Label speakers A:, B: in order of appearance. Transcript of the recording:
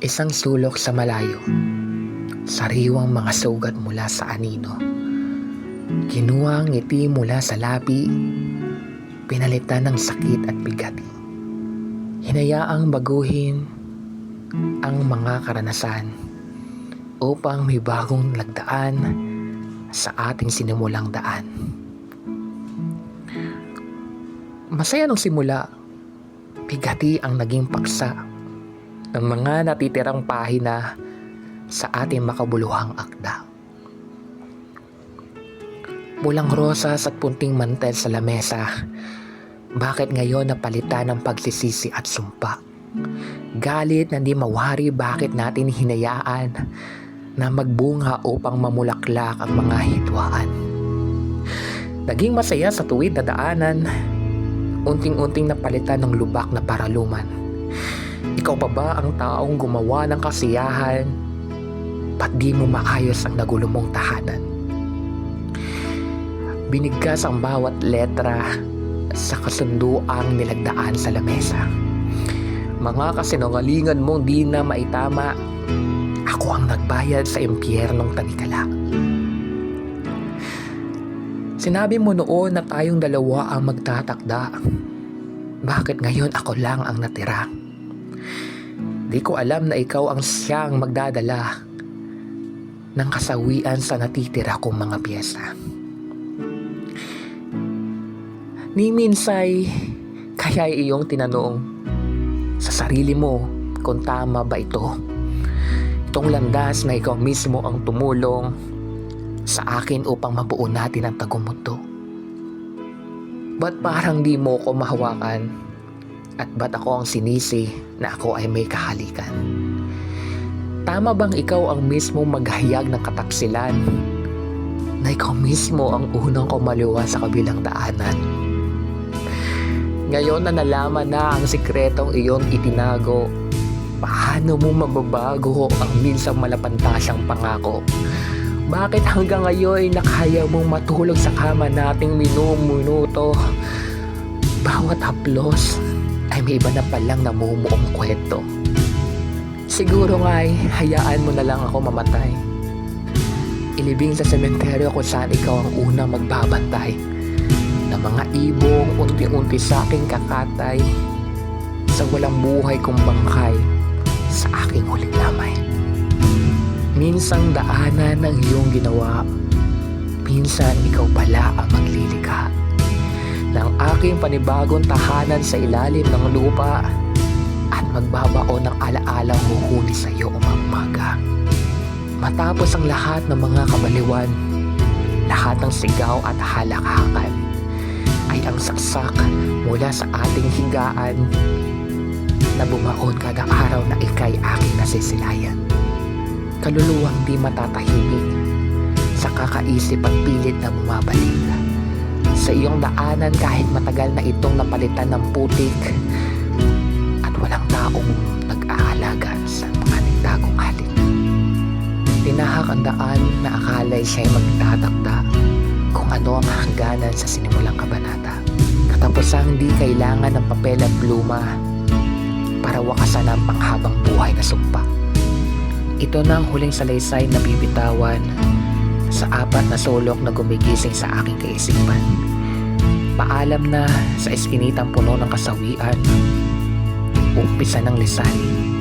A: Isang sulok sa malayo, sariwang mga sugat mula sa anino. Kinuha ang ngiti mula sa labi, pinalitan ng sakit at bigat. Hinayaang baguhin ang mga karanasan upang may bagong lagdaan sa ating sinimulang daan. Masaya nung simula, bigati ang naging paksa ng mga natitirang pahina sa ating makabuluhang akda. Pulang rosas at punting mantel sa lamesa, bakit ngayon napalitan ng pagsisisi at sumpa? Galit na di mawari, bakit natin hinayaan na magbunga upang mamulaklak ang mga hidwaan? Naging masaya sa tuwid na daanan, unting-unting napalitan ng lubak na paraluman. Ikaw pa ba ang taong gumawa ng kasiyahan? Ba't di mo maayos ang nagulo mong tahanan? Binigkas ang bawat letra sa kasunduang nilagdaan sa lamesa. Mga kasinungalingan mong di na maitama, ako ang nagbayad sa impyernong tanikala. Sinabi mo noon na tayong dalawa ang magtatakda. Bakit ngayon ako lang ang natira? Di ko alam na ikaw ang siyang magdadala ng kasawian sa natitira kong mga piyesa. Ni minsay, kaya iyong tinanong sa sarili mo kung tama ba ito? Itong landas na ikaw mismo ang tumulong sa akin upang mabuo natin ang tagumpay. Ba't parang di mo ko mahawakan? At ba't ako ang sinisi na ako ay may kahalikan? Tama bang ikaw ang mismo maghayag ng kataksilan? Na ikaw mismo ang unang kumaliwa sa kabilang daanan? Ngayon na nalaman na ang sikretong iyong itinago, paano mo mababago ang minsang malapantasang pangako? Bakit hanggang ngayon nakaya mong matulog sa kama nating minuto? Bawat haplos ay may iba na palang namumuong kwento. Siguro nga'y hayaan mo na lang ako mamatay. Ilibing sa sementeryo kung saan ikaw ang unang magbabantay na mga ibong unti-unti sa aking kakatay sa walang buhay kong bangkay sa aking huling lamay. Minsang daanan ang iyong ginawa, minsan ikaw pala ang maglilikha ng aking panibagong tahanan sa ilalim ng lupa at magbabaon ng alaalang huhuli sa iyo umaga. Matapos ang lahat ng mga kabaliwan, lahat ng sigaw at halakhakan ay ang saksak mula sa ating higaan na bumaon kada araw na ika'y aking nasisilayan. Kaluluwang di matatahimik sa kakaisip at pilit na bumabalik sa iyong daanan kahit matagal na itong napalitan ng putik at walang taong nag-aalaga sa mga nagtagong halik. Tinahak ang daan na akala'y siya'y magtatakda kung ano ang hangganan sa sinimulang kabanata. Katapusang di kailangan ng papel at pluma para wakasan ang panghabang buhay na sumpa. Ito na ang huling salaysay na bibitawan sa apat na sulok na gumigising sa aking kaisipan. Paalam na sa eskinitang puno ng kasawian, umpisa ng lisanin.